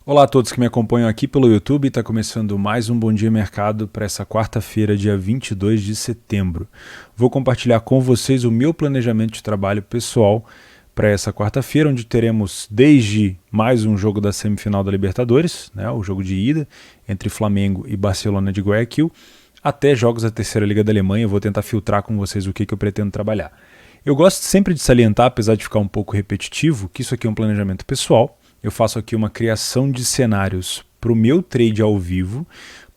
Olá a todos que me acompanham aqui pelo YouTube, está começando mais um Bom Dia Mercado para essa quarta-feira, dia 22 de setembro. Vou compartilhar com vocês o meu planejamento de trabalho pessoal para essa quarta-feira, onde teremos desde mais um jogo da semifinal da Libertadores, né, o jogo de ida entre Flamengo e Barcelona de Guayaquil, até jogos da terceira Liga da Alemanha. Eu vou tentar filtrar com vocês o que eu pretendo trabalhar. Eu gosto sempre de salientar, apesar de ficar um pouco repetitivo, que isso aqui é um planejamento pessoal. Eu faço aqui uma criação de cenários para o meu trade ao vivo,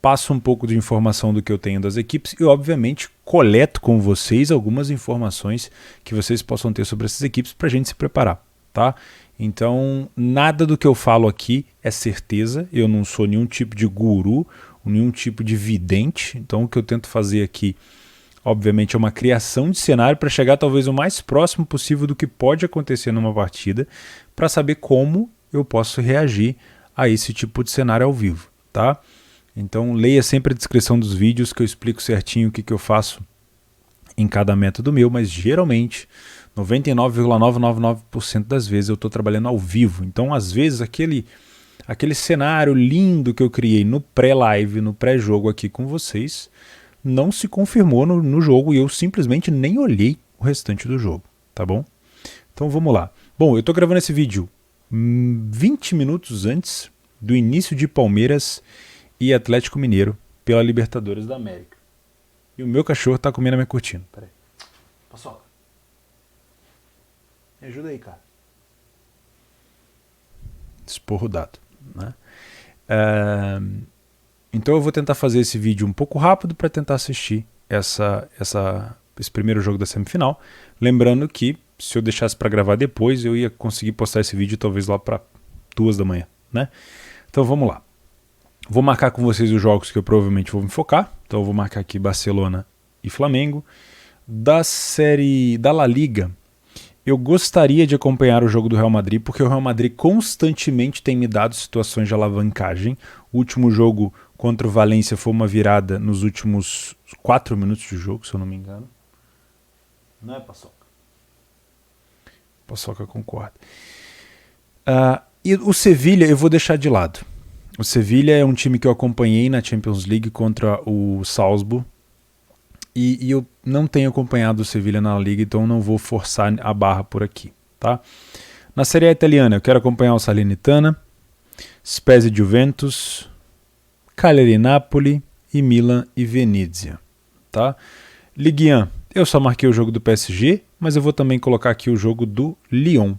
passo um pouco de informação do que eu tenho das equipes e, obviamente, coleto com vocês algumas informações que vocês possam ter sobre essas equipes para a gente se preparar, tá? Então, nada do que eu falo aqui é certeza, eu não sou nenhum tipo de guru, nenhum tipo de vidente, então o que eu tento fazer aqui, obviamente, é uma criação de cenário para chegar talvez o mais próximo possível do que pode acontecer numa partida, para saber como eu posso reagir a esse tipo de cenário ao vivo, tá? Então leia sempre a descrição dos vídeos que eu explico certinho o que eu faço em cada método meu, mas geralmente 99,999% das vezes eu estou trabalhando ao vivo. Então às vezes aquele cenário lindo que eu criei no pré-live, no pré-jogo aqui com vocês, não se confirmou no jogo e eu simplesmente nem olhei o restante do jogo, tá bom? Então vamos lá. Bom, eu estou gravando esse vídeo 20 minutos antes do início de Palmeiras e Atlético Mineiro pela Libertadores da América. E o meu cachorro tá comendo a minha cortina. Peraí. Paçoca. Me ajuda aí, cara. Esporro dado, né? Então eu vou tentar fazer esse vídeo um pouco rápido para tentar assistir esse primeiro jogo da semifinal. Lembrando que se eu deixasse para gravar depois, eu ia conseguir postar esse vídeo talvez lá para 2 da manhã, né? Então vamos lá. Vou marcar com vocês os jogos que eu provavelmente vou me focar. Então eu vou marcar aqui Barcelona e Flamengo. Da série da La Liga, eu gostaria de acompanhar o jogo do Real Madrid, porque o Real Madrid constantemente tem me dado situações de alavancagem. O último jogo contra o Valência foi uma virada nos últimos 4 minutos de jogo, se eu não me engano. Não é, Paçoca? Paçoca concorda. E o Sevilha eu vou deixar de lado. O Sevilha é um time que eu acompanhei na Champions League contra o Salzburg. E eu não tenho acompanhado o Sevilha na Liga, então não vou forçar a barra por aqui, tá? Na Série A italiana eu quero acompanhar o Salernitana, Spezia e Juventus, Cagliari e Napoli e Milan e Venezia, tá? Ligue 1, eu só marquei o jogo do PSG, mas eu vou também colocar aqui o jogo do Lyon,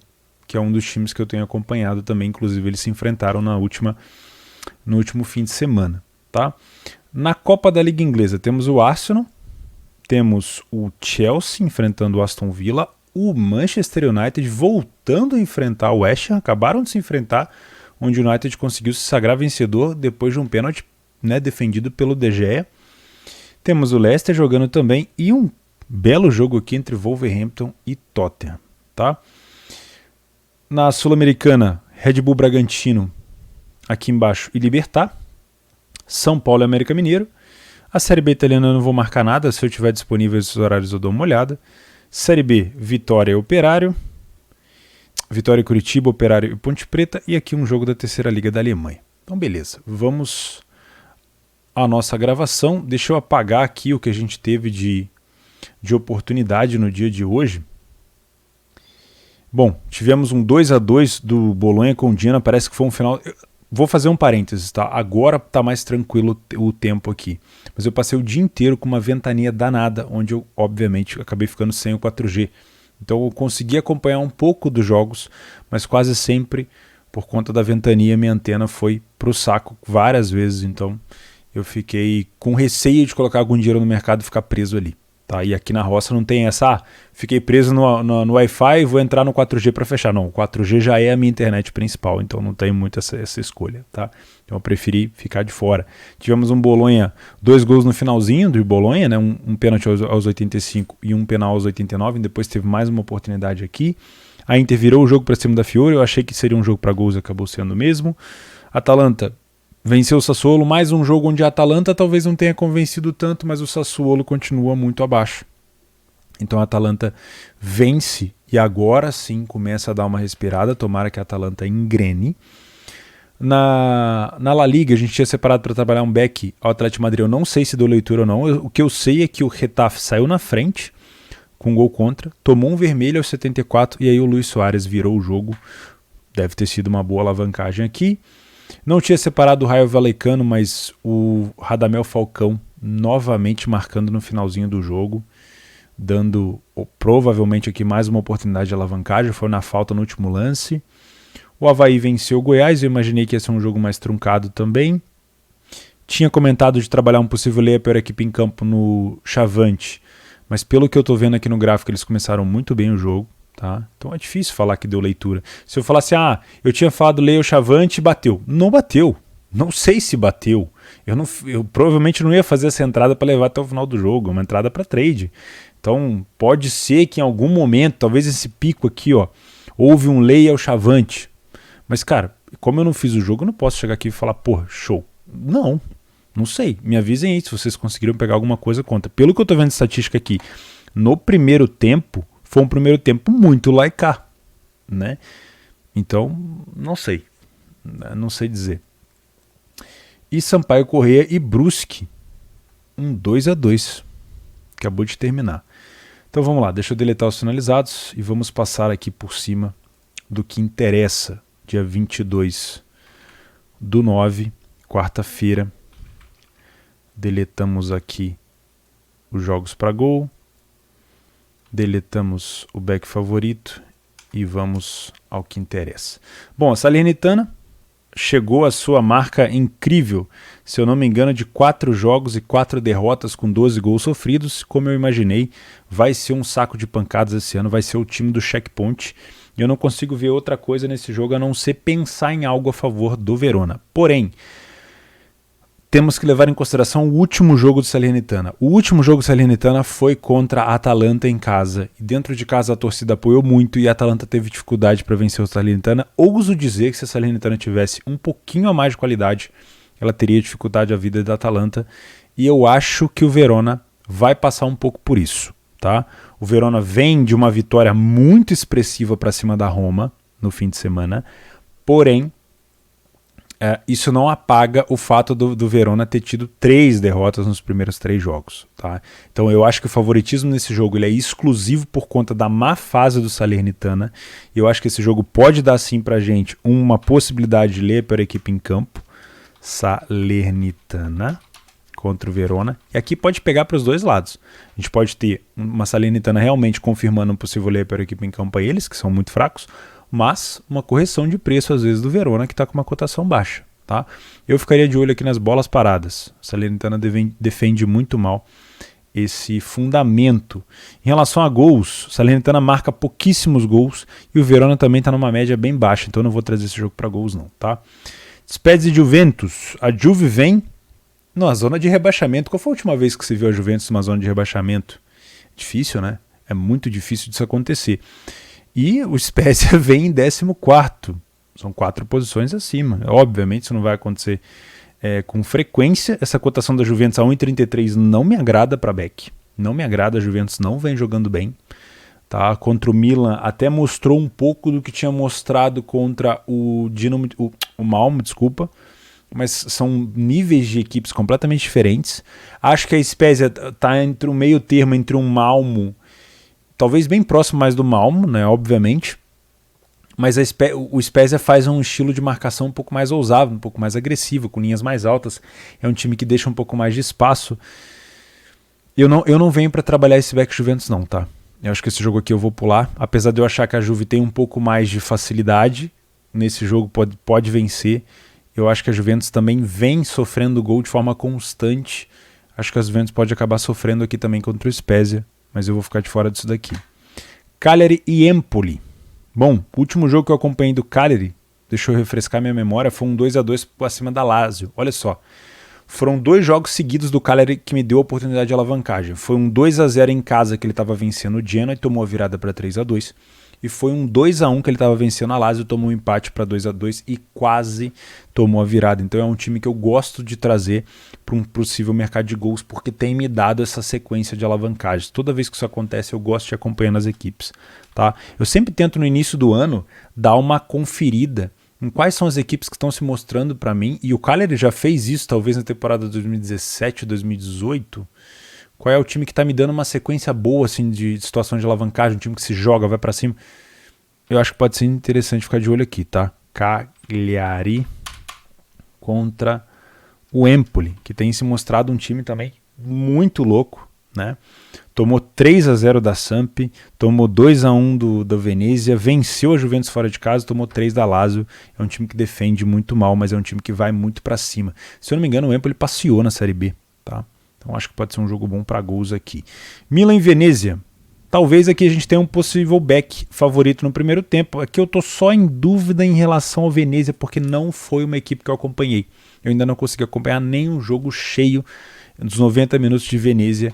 que é um dos times que eu tenho acompanhado também, inclusive eles se enfrentaram no último fim de semana, tá? Na Copa da Liga Inglesa temos o Arsenal, temos o Chelsea enfrentando o Aston Villa, o Manchester United voltando a enfrentar o West Ham, acabaram de se enfrentar, onde o United conseguiu se sagrar vencedor depois de um pênalti, né, defendido pelo De Gea. Temos o Leicester jogando também e um belo jogo aqui entre Wolverhampton e Tottenham, tá? Na Sul-Americana, Red Bull Bragantino aqui embaixo e Libertad, São Paulo e América Mineiro. A Série B italiana eu não vou marcar nada, se eu tiver disponível esses horários eu dou uma olhada. Série B, Vitória e Operário, Vitória e Curitiba, Operário e Ponte Preta, e aqui um jogo da terceira Liga da Alemanha. Então beleza, vamos à nossa gravação. Deixa eu apagar aqui o que a gente teve de oportunidade no dia de hoje. Bom, tivemos um 2-2 do Bolonha com o Genoa, parece que foi um final... Vou fazer um parênteses, tá? Agora tá mais tranquilo o tempo aqui. Mas eu passei o dia inteiro com uma ventania danada, onde eu, obviamente, acabei ficando sem o 4G. Então eu consegui acompanhar um pouco dos jogos, mas quase sempre, por conta da ventania, minha antena foi pro saco várias vezes. Então eu fiquei com receio de colocar algum dinheiro no mercado e ficar preso ali. Tá? E aqui na roça não tem essa, fiquei preso no Wi-Fi e vou entrar no 4G para fechar. Não, o 4G já é a minha internet principal, então não tem muito essa escolha. Tá? Então eu preferi ficar de fora. Tivemos um Bolonha, 2 gols no finalzinho do Bolonha, né? um pênalti aos 85 e um penal aos 89, depois teve mais uma oportunidade aqui. A Inter virou o jogo para cima da Fiore, eu achei que seria um jogo para gols e acabou sendo mesmo. Atalanta venceu o Sassuolo, mais um jogo onde a Atalanta talvez não tenha convencido tanto, mas o Sassuolo continua muito abaixo. Então a Atalanta vence e agora sim começa a dar uma respirada, tomara que a Atalanta engrene. Na La Liga, a gente tinha separado para trabalhar um back ao Atlético de Madrid. Eu não sei se deu leitura ou não. O que eu sei é que o Getafe saiu na frente com um gol contra, tomou um vermelho aos 74 e aí o Luis Soares virou o jogo. Deve ter sido uma boa alavancagem aqui. Não tinha separado o Raio Vallecano, mas o Radamel Falcão novamente marcando no finalzinho do jogo, dando provavelmente aqui mais uma oportunidade de alavancagem. Foi na falta no último lance. O Avaí venceu o Goiás, eu imaginei que ia ser um jogo mais truncado também. Tinha comentado de trabalhar um possível lei a pior equipe em campo no Chavante, mas pelo que eu tô vendo aqui no gráfico, eles começaram muito bem o jogo, tá? Então é difícil falar que deu leitura. Se eu falasse, eu tinha falado lei o Chavante e bateu. Não bateu. Não sei se bateu. Eu provavelmente não ia fazer essa entrada para levar até o final do jogo, é uma entrada para trade. Então pode ser que em algum momento, talvez esse pico aqui, houve um lei ao Chavante. Mas, cara, como eu não fiz o jogo, eu não posso chegar aqui e falar, porra, show. Não sei. Me avisem aí se vocês conseguiram pegar alguma coisa contra. Pelo que eu tô vendo de estatística aqui, no primeiro tempo, foi um primeiro tempo muito laicar, né? Então, não sei. Não sei dizer. E Sampaio Corrêa e Brusque, 2-2. Acabou de terminar. Então vamos lá, deixa eu deletar os finalizados e vamos passar aqui por cima do que interessa. Dia 22/9, quarta-feira. Deletamos aqui os jogos para gol. Deletamos o back favorito e vamos ao que interessa. Bom, a Salernitana chegou à sua marca incrível, se eu não me engano, de 4 jogos e 4 derrotas com 12 gols sofridos. Como eu imaginei, vai ser um saco de pancadas esse ano, vai ser o time do checkpoint. Eu não consigo ver outra coisa nesse jogo a não ser pensar em algo a favor do Verona. Porém, temos que levar em consideração o último jogo do Salernitana. O último jogo do Salernitana foi contra a Atalanta em casa. E dentro de casa a torcida apoiou muito e a Atalanta teve dificuldade para vencer o Salernitana. Ouso dizer que se a Salernitana tivesse um pouquinho a mais de qualidade, ela teria dificuldade a vida da Atalanta. E eu acho que o Verona vai passar um pouco por isso. Tá? O Verona vem de uma vitória muito expressiva para cima da Roma no fim de semana, porém isso não apaga o fato do Verona ter tido 3 derrotas nos primeiros 3 jogos. Tá? Então eu acho que o favoritismo nesse jogo ele é exclusivo por conta da má fase do Salernitana, e eu acho que esse jogo pode dar sim pra gente uma possibilidade de ler para a equipe em campo. Salernitana contra o Verona, e aqui pode pegar para os dois lados. A gente pode ter uma Salernitana realmente confirmando um possível lei para a equipe em campo a eles, que são muito fracos, mas uma correção de preço às vezes do Verona, que está com uma cotação baixa. Tá? Eu ficaria de olho aqui nas bolas paradas. A Salernitana defende muito mal esse fundamento. Em relação a gols, a Salernitana marca pouquíssimos gols e o Verona também está numa média bem baixa, então eu não vou trazer esse jogo para gols não. Tá? Spezia e Juventus, a Juve vem na zona de rebaixamento. Qual foi a última vez que você viu a Juventus numa zona de rebaixamento? Difícil, né? É muito difícil disso acontecer. E o Spezia vem em 14º. São 4 posições acima. Obviamente isso não vai acontecer com frequência. Essa cotação da Juventus a 1,33 não me agrada para back. Não me agrada, a Juventus não vem jogando bem. Tá? Contra o Milan até mostrou um pouco do que tinha mostrado contra o Malmo, desculpa. Mas são níveis de equipes completamente diferentes. Acho que a Spezia está entre um meio termo entre um Malmo, talvez bem próximo mais do Malmo, né, obviamente, mas o Spezia faz um estilo de marcação um pouco mais ousado, um pouco mais agressivo, com linhas mais altas. É um time que deixa um pouco mais de espaço. Eu não venho para trabalhar esse back Juventus não, tá? Eu acho que esse jogo aqui eu vou pular, apesar de eu achar que a Juve tem um pouco mais de facilidade nesse jogo, pode vencer. Eu acho que a Juventus também vem sofrendo gol de forma constante. Acho que a Juventus pode acabar sofrendo aqui também contra o Spezia, mas eu vou ficar de fora disso daqui. Cagliari e Empoli. Bom, o último jogo que eu acompanhei do Cagliari, deixa eu refrescar minha memória, foi um 2-2 acima da Lazio. Olha só, foram 2 jogos seguidos do Cagliari que me deu a oportunidade de alavancagem. Foi um 2-0 em casa que ele estava vencendo o Genoa e tomou a virada para 3-2. E foi um 2-1 que ele estava vencendo a Lazio, tomou um empate para 2-2 e quase tomou a virada. Então é um time que eu gosto de trazer para um possível mercado de gols, porque tem me dado essa sequência de alavancagens. Toda vez que isso acontece, eu gosto de acompanhar as equipes. Tá? Eu sempre tento no início do ano dar uma conferida em quais são as equipes que estão se mostrando para mim, e o Cagliari já fez isso talvez na temporada 2017, 2018. Qual é o time que está me dando uma sequência boa assim, de situação de alavancagem, um time que se joga, vai para cima. Eu acho que pode ser interessante ficar de olho aqui, tá? Cagliari contra o Empoli, que tem se mostrado um time também muito louco, né? Tomou 3-0 da Samp, tomou 2-1 da Venezia, venceu a Juventus fora de casa, tomou 3 da Lazio. É um time que defende muito mal, mas é um time que vai muito para cima. Se eu não me engano, o Empoli passeou na Série B, tá? Então acho que pode ser um jogo bom para gols aqui. Milan e Venezia. Talvez aqui a gente tenha um possível back favorito no primeiro tempo. Aqui eu tô só em dúvida em relação ao Venezia, porque não foi uma equipe que eu acompanhei. Eu ainda não consegui acompanhar nenhum jogo cheio dos 90 minutos de Venezia,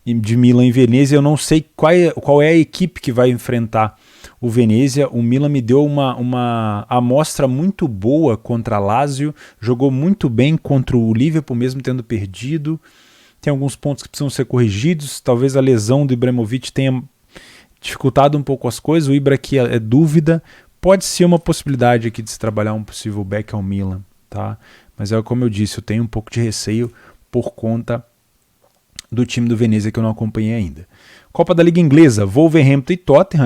de Milan e Venezia. Eu não sei qual é a equipe que vai enfrentar o Venezia. O Milan me deu uma amostra muito boa contra a Lazio, jogou muito bem contra o Liverpool, mesmo tendo perdido. Tem alguns pontos que precisam ser corrigidos, talvez a lesão do Ibrahimovic tenha dificultado um pouco as coisas, o Ibra aqui é dúvida, pode ser uma possibilidade aqui de se trabalhar um possível back ao Milan, tá? Mas é como eu disse, eu tenho um pouco de receio por conta do time do Venezia que eu não acompanhei ainda. Copa da Liga Inglesa, Wolverhampton e Tottenham,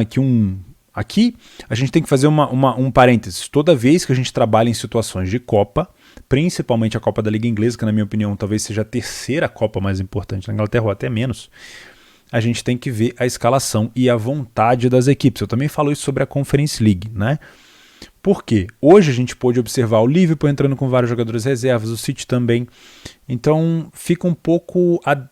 aqui a gente tem que fazer um parênteses. Toda vez que a gente trabalha em situações de Copa, principalmente a Copa da Liga Inglesa, que na minha opinião talvez seja a terceira Copa mais importante na Inglaterra, ou até menos, a gente tem que ver a escalação e a vontade das equipes. Eu também falo isso sobre a Conference League, né? Por quê? Hoje a gente pôde observar o Liverpool entrando com vários jogadores reservas, o City também. Então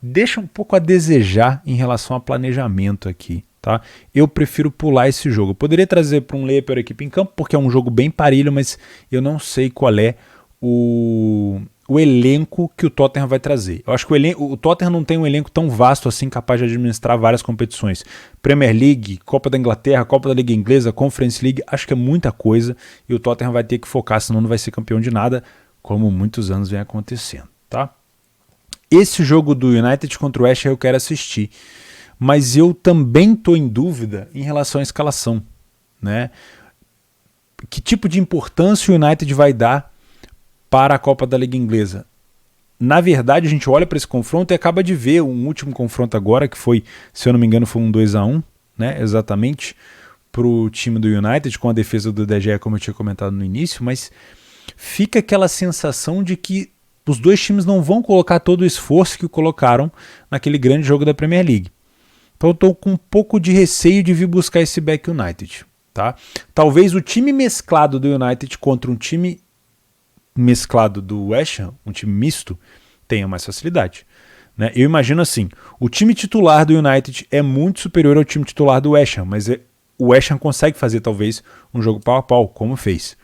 deixa um pouco a desejar em relação a planejamento aqui, tá? Eu prefiro pular esse jogo. Eu poderia trazer para um Leipzig a equipe em campo, porque é um jogo bem parelho, mas eu não sei qual é o elenco que o Tottenham vai trazer. Eu acho que o Tottenham não tem um elenco tão vasto assim, capaz de administrar várias competições. Premier League, Copa da Inglaterra, Copa da Liga Inglesa, Conference League, acho que é muita coisa e o Tottenham vai ter que focar, senão não vai ser campeão de nada, como muitos anos vem acontecendo, tá? Esse jogo do United contra o West Ham eu quero assistir, mas eu também estou em dúvida em relação à escalação, né? Que tipo de importância o United vai dar para a Copa da Liga Inglesa? Na verdade, a gente olha para esse confronto e acaba de ver um último confronto agora, que foi, se eu não me engano, foi um 2-1, né, exatamente, para o time do United, com a defesa do De Gea, como eu tinha comentado no início, mas fica aquela sensação de que os dois times não vão colocar todo o esforço que colocaram naquele grande jogo da Premier League. Então eu estou com um pouco de receio de vir buscar esse back United, tá? Talvez o time mesclado do United contra um time mesclado do West Ham, um time misto, tenha mais facilidade, né? Eu imagino assim, o time titular do United é muito superior ao time titular do West Ham, mas o West Ham consegue fazer talvez um jogo pau a pau, como fez.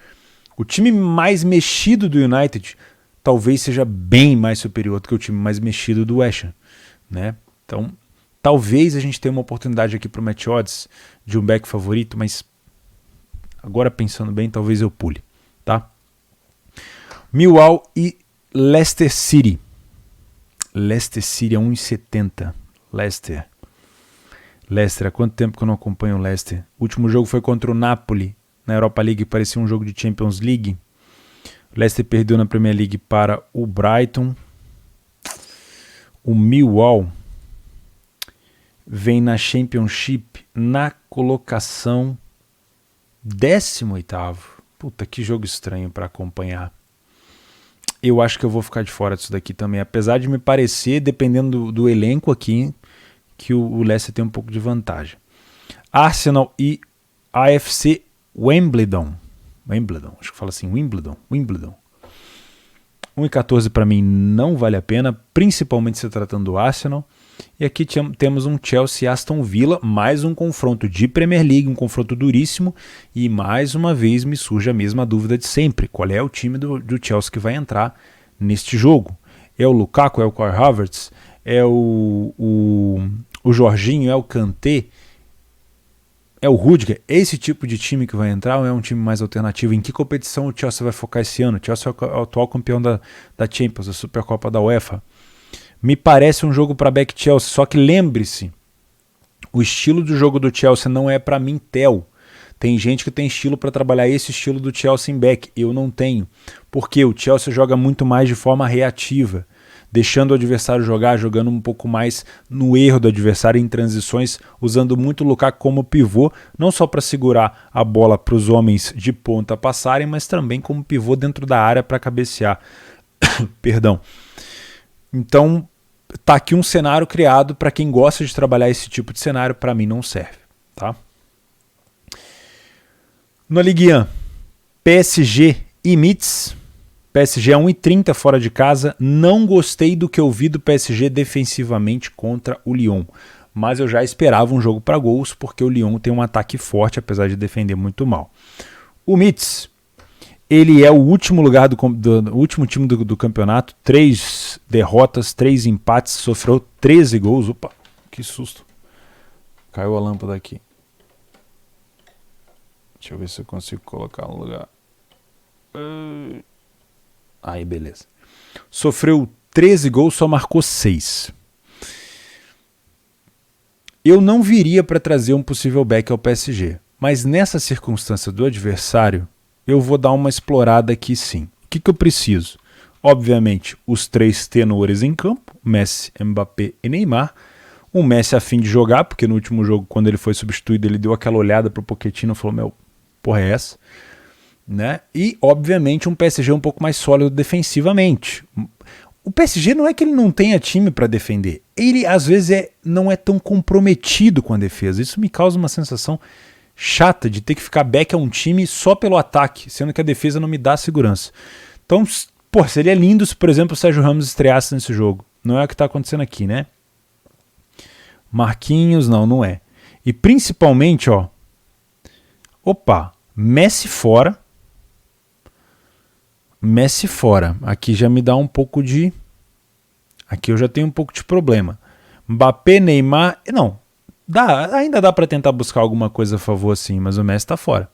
O time mais mexido do United talvez seja bem mais superior do que o time mais mexido do West Ham, né? Então, talvez a gente tenha uma oportunidade aqui para o match odds de um back favorito, mas agora pensando bem, talvez eu pule, tá? Millwall e Leicester City. Leicester City é 1,70. Leicester, há quanto tempo que eu não acompanho o Leicester? O último jogo foi contra o Napoli na Europa League, parecia um jogo de Champions League. O Leicester perdeu na Premier League para o Brighton. O Millwall vem na Championship na colocação 18º. Puta, que jogo estranho para acompanhar. Eu acho que eu vou ficar de fora disso daqui também, apesar de me parecer, dependendo do elenco aqui, que o Leicester tem um pouco de vantagem. Arsenal e AFC Wimbledon, acho que fala assim, Wimbledon. 1,14 para mim não vale a pena, principalmente se tratando do Arsenal. E aqui temos um Chelsea e Aston Villa, mais um confronto de Premier League, um confronto duríssimo, e mais uma vez me surge a mesma dúvida de sempre, qual é o time do Chelsea que vai entrar neste jogo? É o Lukaku, é o Kai Havertz, é o Jorginho, é o Kanté, é o Rudiger? É esse tipo de time que vai entrar ou é um time mais alternativo? Em que competição o Chelsea vai focar esse ano? O Chelsea é o atual campeão da Champions, da Supercopa da UEFA. Me parece um jogo para back Chelsea, só que lembre-se, o estilo do jogo do Chelsea não é para mim tel. Tem gente que tem estilo para trabalhar esse estilo do Chelsea em back. Eu não tenho. Porque o Chelsea joga muito mais de forma reativa, deixando o adversário jogar, jogando um pouco mais no erro do adversário em transições, usando muito o Lukaku como pivô, não só para segurar a bola para os homens de ponta passarem, mas também como pivô dentro da área para cabecear. Perdão. Então, tá aqui um cenário criado para quem gosta de trabalhar esse tipo de cenário, para mim não serve, tá? Na Ligue 1, PSG e Metz. PSG é 1,30 fora de casa. Não gostei do que eu vi do PSG defensivamente contra o Lyon, mas eu já esperava um jogo para gols, porque o Lyon tem um ataque forte, apesar de defender muito mal. O Metz, ele é o último lugar do último time do campeonato, 3 derrotas, 3 empates, sofreu 13 gols. Opa, que susto. Caiu a lâmpada aqui. Deixa eu ver se eu consigo colocar no lugar. Aí, beleza. Sofreu 13 gols, só marcou 6. Eu não viria para trazer um possível back ao PSG, mas nessa circunstância do adversário, eu vou dar uma explorada aqui sim. O que eu preciso? Obviamente, os 3 tenores em campo, Messi, Mbappé e Neymar. O Messi a fim de jogar, porque no último jogo, quando ele foi substituído, ele deu aquela olhada pro Pochettino e falou, meu, porra é essa? Né? E, obviamente, um PSG um pouco mais sólido defensivamente. O PSG não é que ele não tenha time para defender. Ele, às vezes, não é tão comprometido com a defesa. Isso me causa uma sensação chata de ter que ficar back a um time só pelo ataque, sendo que a defesa não me dá segurança. Então, pô, seria lindo se, por exemplo, o Sérgio Ramos estreasse nesse jogo. Não é o que está acontecendo aqui, né? Marquinhos, não é. E principalmente, ó, Messi fora. Messi fora. Aqui já me dá um pouco de... Aqui eu já tenho um pouco de problema. Mbappé, Neymar... Não, ainda dá para tentar buscar alguma coisa a favor assim, mas o Messi tá fora.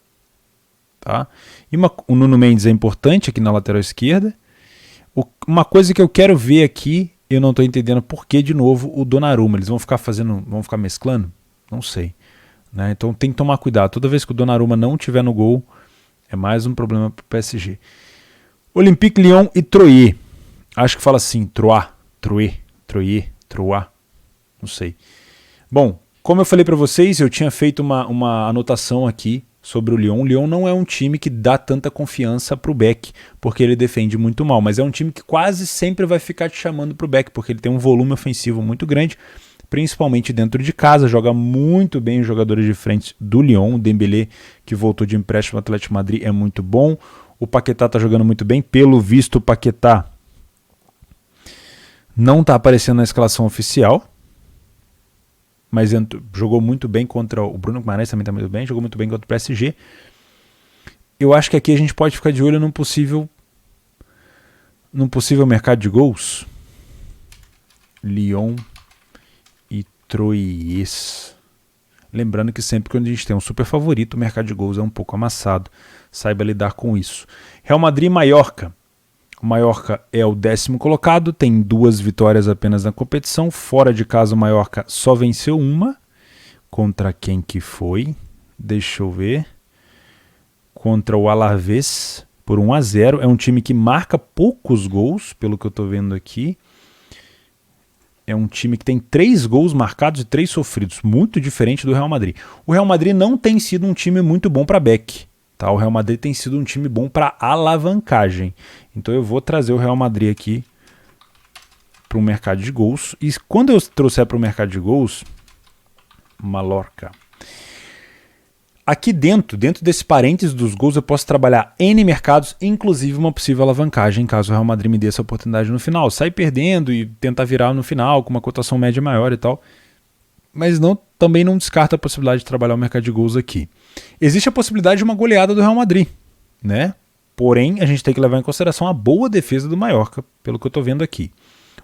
Tá? E o Nuno Mendes é importante aqui na lateral esquerda. Uma coisa que eu quero ver aqui, eu não tô entendendo por que, de novo, o Donnarumma. Eles vão ficar mesclando? Não sei. Né? Então tem que tomar cuidado. Toda vez que o Donnarumma não estiver no gol, é mais um problema pro PSG. Olympique Lyon e Troyes. Acho que fala assim, Troyes, não sei. Bom, como eu falei para vocês, eu tinha feito uma anotação aqui sobre o Lyon. O Lyon não é um time que dá tanta confiança pro back, porque ele defende muito mal, mas é um time que quase sempre vai ficar te chamando pro back, porque ele tem um volume ofensivo muito grande, principalmente dentro de casa, joga muito bem os jogadores de frente do Lyon. O Dembélé, que voltou de empréstimo ao Atlético de Madrid, é muito bom. O Paquetá tá jogando muito bem. Pelo visto, o Paquetá não tá aparecendo na escalação oficial, mas jogou muito bem contra o Bruno Guimarães, também tá muito bem, jogou muito bem contra o PSG. Eu acho que aqui a gente pode ficar de olho num possível mercado de gols. Lyon e Troyes. Lembrando que sempre que a gente tem um super favorito, o mercado de gols é um pouco amassado. Saiba lidar com isso. Real Madrid e Mallorca. O Mallorca é o 10º colocado, tem 2 vitórias apenas na competição. Fora de casa, o Mallorca só venceu uma. Contra quem que foi? Deixa eu ver. Contra o Alavés, por 1-0. É um time que marca poucos gols, pelo que eu estou vendo aqui. É um time que tem 3 gols marcados e 3 sofridos. Muito diferente do Real Madrid. O Real Madrid não tem sido um time muito bom para back. Tá? O Real Madrid tem sido um time bom para alavancagem. Então eu vou trazer o Real Madrid aqui para o mercado de gols. E quando eu trouxer para o mercado de gols, Mallorca. Aqui dentro desse parênteses dos gols, eu posso trabalhar N mercados, inclusive uma possível alavancagem, caso o Real Madrid me dê essa oportunidade no final. Sair perdendo e tentar virar no final com uma cotação média maior e tal. Mas também não descarta a possibilidade de trabalhar o mercado de gols aqui. Existe a possibilidade de uma goleada do Real Madrid, né? Porém, a gente tem que levar em consideração a boa defesa do Mallorca, pelo que eu estou vendo aqui.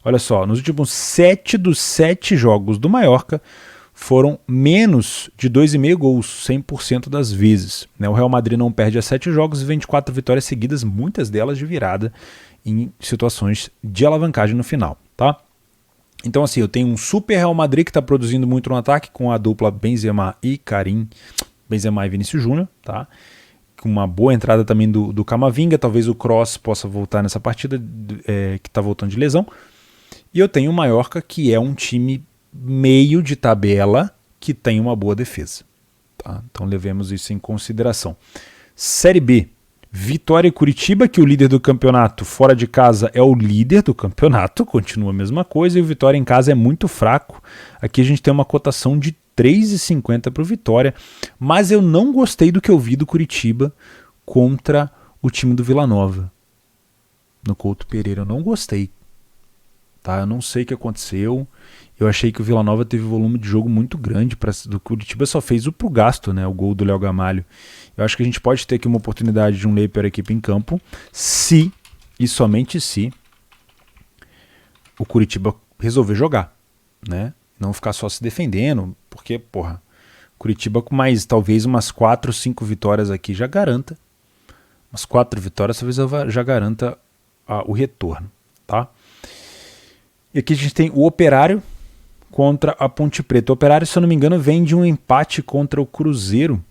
Olha só, nos últimos 7 dos 7 jogos do Mallorca foram menos de 2,5 gols, 100% das vezes. O Real Madrid não perde a 7 jogos e 24 vitórias seguidas, muitas delas de virada em situações de alavancagem no final, tá? Então assim, eu tenho um super Real Madrid que está produzindo muito no ataque com a dupla Benzema e Karim. Benzema e Vinícius Júnior, tá? Com uma boa entrada também do Camavinga, talvez o Kroos possa voltar nessa partida, que está voltando de lesão. E eu tenho o Mallorca, que é um time meio de tabela, que tem uma boa defesa. Tá? Então levemos isso em consideração. Série B, Vitória e Curitiba, que o líder do campeonato fora de casa é o líder do campeonato, continua a mesma coisa, e o Vitória em casa é muito fraco. Aqui a gente tem uma cotação de 3,50 para o Vitória, mas eu não gostei do que eu vi do Curitiba contra o time do Vila Nova. No Couto Pereira, eu não gostei. Tá? Eu não sei o que aconteceu. Eu achei que o Vila Nova teve volume de jogo muito grande. Do Curitiba só fez o pro gasto, né? O gol do Léo Gamalho. Eu acho que a gente pode ter aqui uma oportunidade de um lei para a equipe em campo, se, e somente se, o Curitiba resolver jogar, né? Não ficar só se defendendo, porque, porra, Curitiba com mais, talvez umas 4, 5 vitórias aqui já garanta. Umas 4 vitórias talvez já garanta o retorno, tá? E aqui a gente tem o Operário contra a Ponte Preta. O Operário, se eu não me engano, vem de um empate contra o Cruzeiro.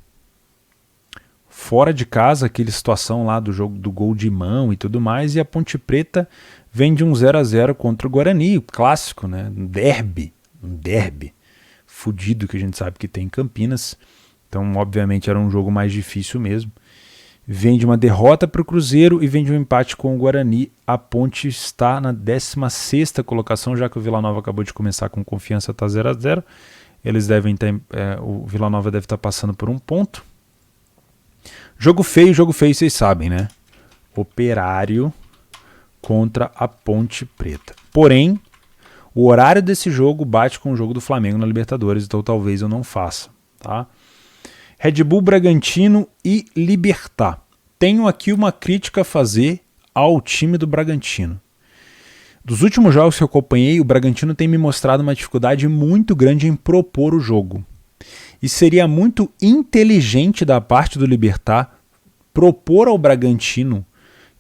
Fora de casa, aquela situação lá do jogo do gol de mão e tudo mais. E a Ponte Preta vem de um 0-0 contra o Guarani, o clássico, né? Um derby fudido que a gente sabe que tem em Campinas. Então, obviamente, era um jogo mais difícil mesmo. Vem de uma derrota para o Cruzeiro e vem de um empate com o Guarani. A Ponte está na 16ª colocação, já que o Vila Nova acabou de começar com confiança, está 0-0. Eles devem ter, o Vila Nova deve estar passando por um ponto. Jogo feio, vocês sabem, né? Operário contra a Ponte Preta. Porém, o horário desse jogo bate com o jogo do Flamengo na Libertadores, então talvez eu não faça, tá? Red Bull, Bragantino e Libertad. Tenho aqui uma crítica a fazer ao time do Bragantino. Dos últimos jogos que eu acompanhei, o Bragantino tem me mostrado uma dificuldade muito grande em propor o jogo. E seria muito inteligente da parte do Libertad propor ao Bragantino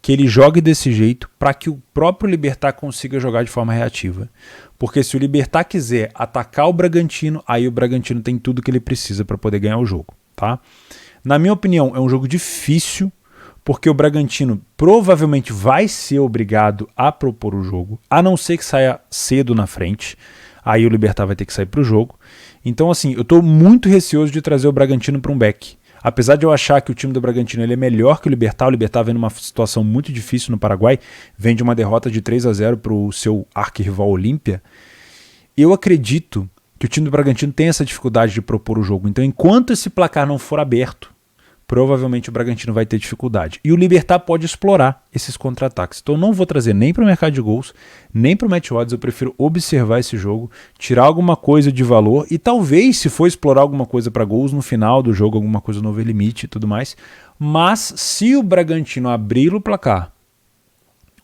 que ele jogue desse jeito para que o próprio Libertad consiga jogar de forma reativa. Porque se o Libertad quiser atacar o Bragantino, aí o Bragantino tem tudo que ele precisa para poder ganhar o jogo. Tá? Na minha opinião, é um jogo difícil, porque o Bragantino provavelmente vai ser obrigado a propor o jogo, a não ser que saia cedo na frente. Aí o Libertad vai ter que sair para o jogo. Então, assim, eu estou muito receoso de trazer o Bragantino para um back. Apesar de eu achar que o time do Bragantino ele é melhor que o Libertad vem numa situação muito difícil no Paraguai, vem de uma derrota de 3-0 para o seu arquirrival Olímpia, eu acredito que o time do Bragantino tem essa dificuldade de propor o jogo. Então, enquanto esse placar não for aberto, provavelmente o Bragantino vai ter dificuldade. E o Libertad pode explorar esses contra-ataques. Então eu não vou trazer nem para o mercado de gols, nem para o match odds. Eu prefiro observar esse jogo, tirar alguma coisa de valor e talvez, se for explorar alguma coisa para gols no final do jogo, alguma coisa no over limite e tudo mais. Mas se o Bragantino abrir o placar,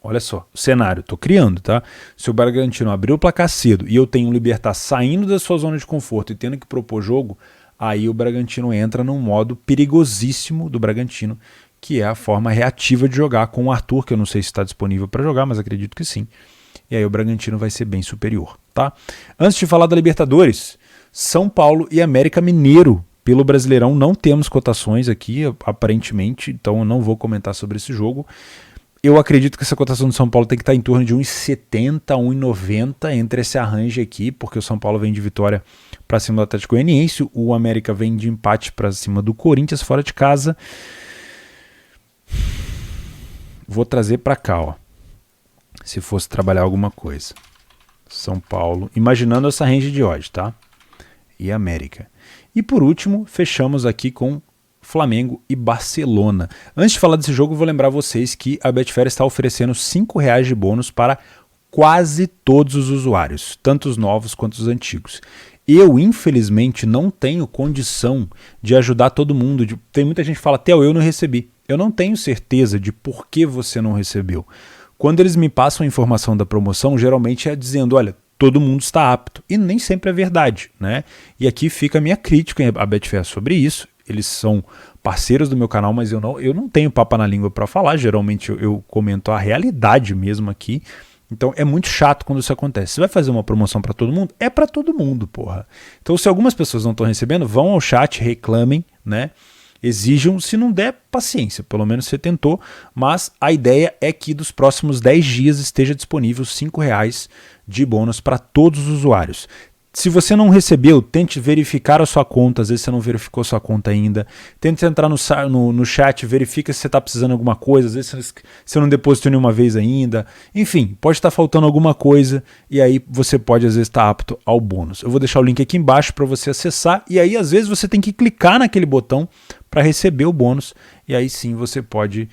olha só, o cenário, estou criando, tá? Se o Bragantino abrir o placar cedo e eu tenho o Libertad saindo da sua zona de conforto e tendo que propor jogo, aí o Bragantino entra num modo perigosíssimo do Bragantino, que é a forma reativa de jogar com o Arthur, que eu não sei se está disponível para jogar, mas acredito que sim. E aí o Bragantino vai ser bem superior, tá? Antes de falar da Libertadores, São Paulo e América Mineiro. Pelo Brasileirão não temos cotações aqui, aparentemente, então eu não vou comentar sobre esse jogo. Eu acredito que essa cotação do São Paulo tem que estar em torno de 1,70, 1,90 entre esse arranjo aqui, porque o São Paulo vem de vitória para cima do Atlético Goianiense, o América vem de empate para cima do Corinthians fora de casa. Vou trazer para cá, ó, se fosse trabalhar alguma coisa. São Paulo, imaginando essa range de odds, tá? E América. E por último, fechamos aqui com Flamengo e Barcelona. Antes de falar desse jogo, vou lembrar vocês que a Betfair está oferecendo R$5 de bônus para quase todos os usuários, tanto os novos quanto os antigos. Eu, infelizmente, não tenho condição de ajudar todo mundo. Tem muita gente que fala, Theo, eu não recebi. Eu não tenho certeza de por que você não recebeu. Quando eles me passam a informação da promoção, geralmente é dizendo, olha, todo mundo está apto. E nem sempre é verdade, né? E aqui fica a minha crítica à Betfair sobre isso. Eles são parceiros do meu canal, mas eu não tenho papo na língua para falar. Geralmente eu comento a realidade mesmo aqui. Então é muito chato quando isso acontece. Você vai fazer uma promoção para todo mundo? É para todo mundo, porra. Então se algumas pessoas não estão recebendo, vão ao chat, reclamem, né? Exijam, se não der, paciência, pelo menos você tentou, mas a ideia é que dos próximos 10 dias esteja disponível R$5 de bônus para todos os usuários. Se você não recebeu, tente verificar a sua conta, às vezes você não verificou a sua conta ainda. Tente entrar no chat, verifica se você está precisando de alguma coisa, às vezes você não depositou nenhuma vez ainda. Enfim, pode estar faltando alguma coisa e aí você pode às vezes estar apto ao bônus. Eu vou deixar o link aqui embaixo para você acessar e aí às vezes você tem que clicar naquele botão para receber o bônus e aí sim você pode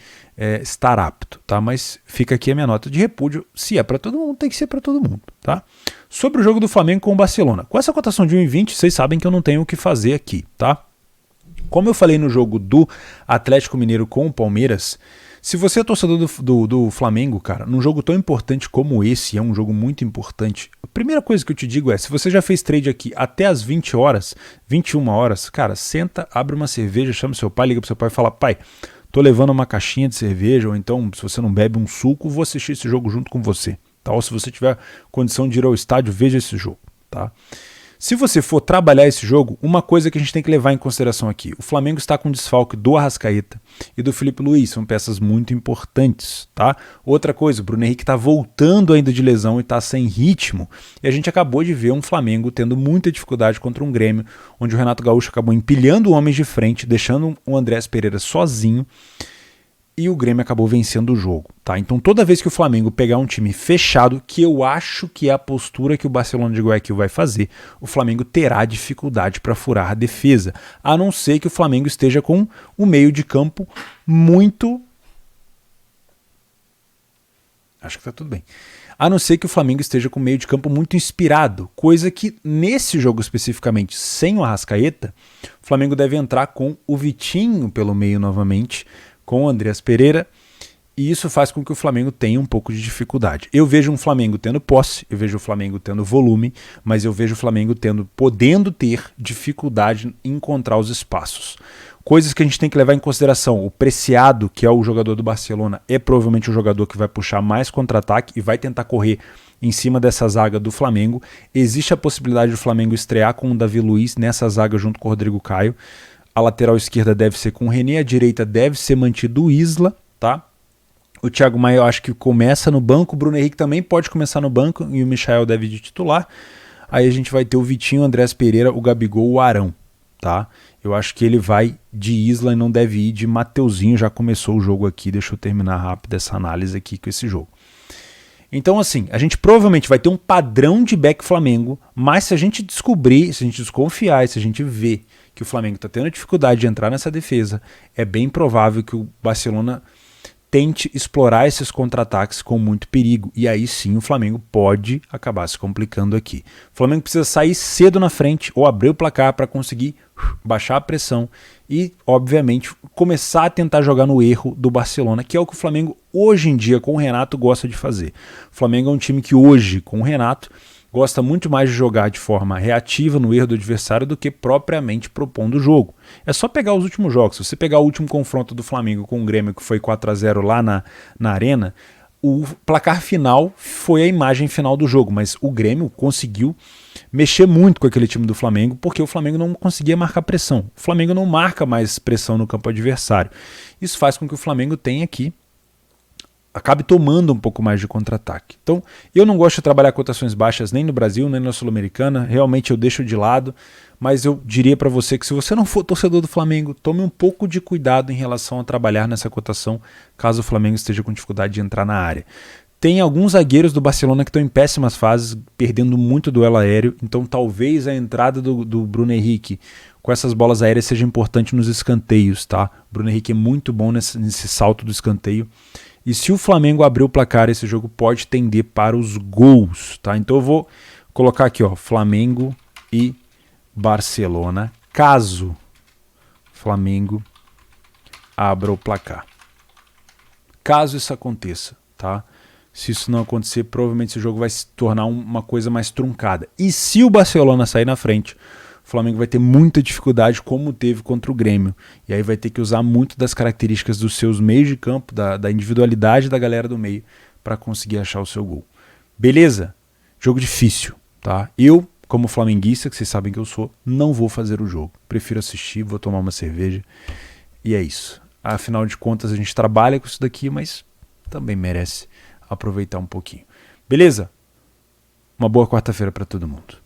estar apto, tá? Mas fica aqui a minha nota de repúdio. Se é para todo mundo, tem que ser para todo mundo, tá? Sobre o jogo do Flamengo com o Barcelona. Com essa cotação de 1,20, vocês sabem que eu não tenho o que fazer aqui, tá? Como eu falei no jogo do Atlético Mineiro com o Palmeiras, se você é torcedor do Flamengo, cara, num jogo tão importante como esse, é um jogo muito importante, a primeira coisa que eu te digo é, se você já fez trade aqui até as 20 horas, 21 horas, cara, senta, abre uma cerveja, chama seu pai, liga pro seu pai e fala, pai, tô levando uma caixinha de cerveja, ou então, se você não bebe um suco, vou assistir esse jogo junto com você. Tá? Ou se você tiver condição de ir ao estádio, veja esse jogo. Tá? Se você for trabalhar esse jogo, uma coisa que a gente tem que levar em consideração aqui, o Flamengo está com desfalque do Arrascaeta e do Felipe Luiz, são peças muito importantes. Tá? Outra coisa, o Bruno Henrique está voltando ainda de lesão e está sem ritmo, e a gente acabou de ver um Flamengo tendo muita dificuldade contra um Grêmio, onde o Renato Gaúcho acabou empilhando homens de frente, deixando o Andrés Pereira sozinho, e o Grêmio acabou vencendo o jogo. Tá? Então toda vez que o Flamengo pegar um time fechado, que eu acho que é a postura que o Barcelona de Guayaquil vai fazer, o Flamengo terá dificuldade para furar a defesa, a não ser que o Flamengo esteja com o meio de campo muito... Acho que tá tudo bem. A não ser que o Flamengo esteja com o meio de campo muito inspirado, coisa que nesse jogo especificamente, sem o Arrascaeta, o Flamengo deve entrar com o Vitinho pelo meio novamente, com o Andrés Pereira, e isso faz com que o Flamengo tenha um pouco de dificuldade. Eu vejo um Flamengo tendo posse, eu vejo o Flamengo tendo volume, mas eu vejo o Flamengo podendo ter dificuldade em encontrar os espaços. Coisas que a gente tem que levar em consideração. O Preciado, que é o jogador do Barcelona, é provavelmente o jogador que vai puxar mais contra-ataque e vai tentar correr em cima dessa zaga do Flamengo. Existe a possibilidade do Flamengo estrear com o Davi Luiz nessa zaga junto com o Rodrigo Caio. A lateral esquerda deve ser com o René, a direita deve ser mantido o Isla, tá? O Thiago Maia eu acho que começa no banco, o Bruno Henrique também pode começar no banco e o Michael deve de titular. Aí a gente vai ter o Vitinho, o Andrés Pereira, o Gabigol, o Arão, tá? Eu acho que ele vai de Isla e não deve ir de Mateuzinho, já começou o jogo aqui, deixa eu terminar rápido essa análise aqui com esse jogo. Então assim, a gente provavelmente vai ter um padrão de back Flamengo, mas se a gente descobrir, se a gente desconfiar, se a gente ver que o Flamengo está tendo dificuldade de entrar nessa defesa, é bem provável que o Barcelona tente explorar esses contra-ataques com muito perigo, e aí sim o Flamengo pode acabar se complicando aqui. O Flamengo precisa sair cedo na frente ou abrir o placar para conseguir baixar a pressão e, obviamente, começar a tentar jogar no erro do Barcelona, que é o que o Flamengo hoje em dia com o Renato gosta de fazer. O Flamengo é um time que hoje com o Renato gosta muito mais de jogar de forma reativa no erro do adversário do que propriamente propondo o jogo. É só pegar os últimos jogos. Se você pegar o último confronto do Flamengo com o Grêmio, que foi 4-0 lá na Arena, o placar final foi a imagem final do jogo, mas o Grêmio conseguiu mexer muito com aquele time do Flamengo, porque o Flamengo não conseguia marcar pressão. O Flamengo não marca mais pressão no campo adversário. Isso faz com que o Flamengo tenha aqui acabe tomando um pouco mais de contra-ataque. Então, eu não gosto de trabalhar cotações baixas nem no Brasil, nem na Sul-Americana, realmente eu deixo de lado, mas eu diria para você que se você não for torcedor do Flamengo, tome um pouco de cuidado em relação a trabalhar nessa cotação, caso o Flamengo esteja com dificuldade de entrar na área. Tem alguns zagueiros do Barcelona que estão em péssimas fases, perdendo muito duelo aéreo, então talvez a entrada do Bruno Henrique com essas bolas aéreas seja importante nos escanteios, tá? O Bruno Henrique é muito bom nesse salto do escanteio. E se o Flamengo abrir o placar, esse jogo pode tender para os gols, tá? Então eu vou colocar aqui, ó, Flamengo e Barcelona, caso Flamengo abra o placar. Caso isso aconteça, tá? Se isso não acontecer, provavelmente esse jogo vai se tornar uma coisa mais truncada. E se o Barcelona sair na frente, o Flamengo vai ter muita dificuldade, como teve contra o Grêmio. E aí vai ter que usar muito das características dos seus meios de campo, da individualidade da galera do meio, para conseguir achar o seu gol. Beleza? Jogo difícil, tá? Eu como flamenguista, que vocês sabem que eu sou, não vou fazer o jogo. Prefiro assistir, vou tomar uma cerveja e é isso. Afinal de contas, a gente trabalha com isso daqui, mas também merece aproveitar um pouquinho. Beleza? Uma boa quarta-feira para todo mundo.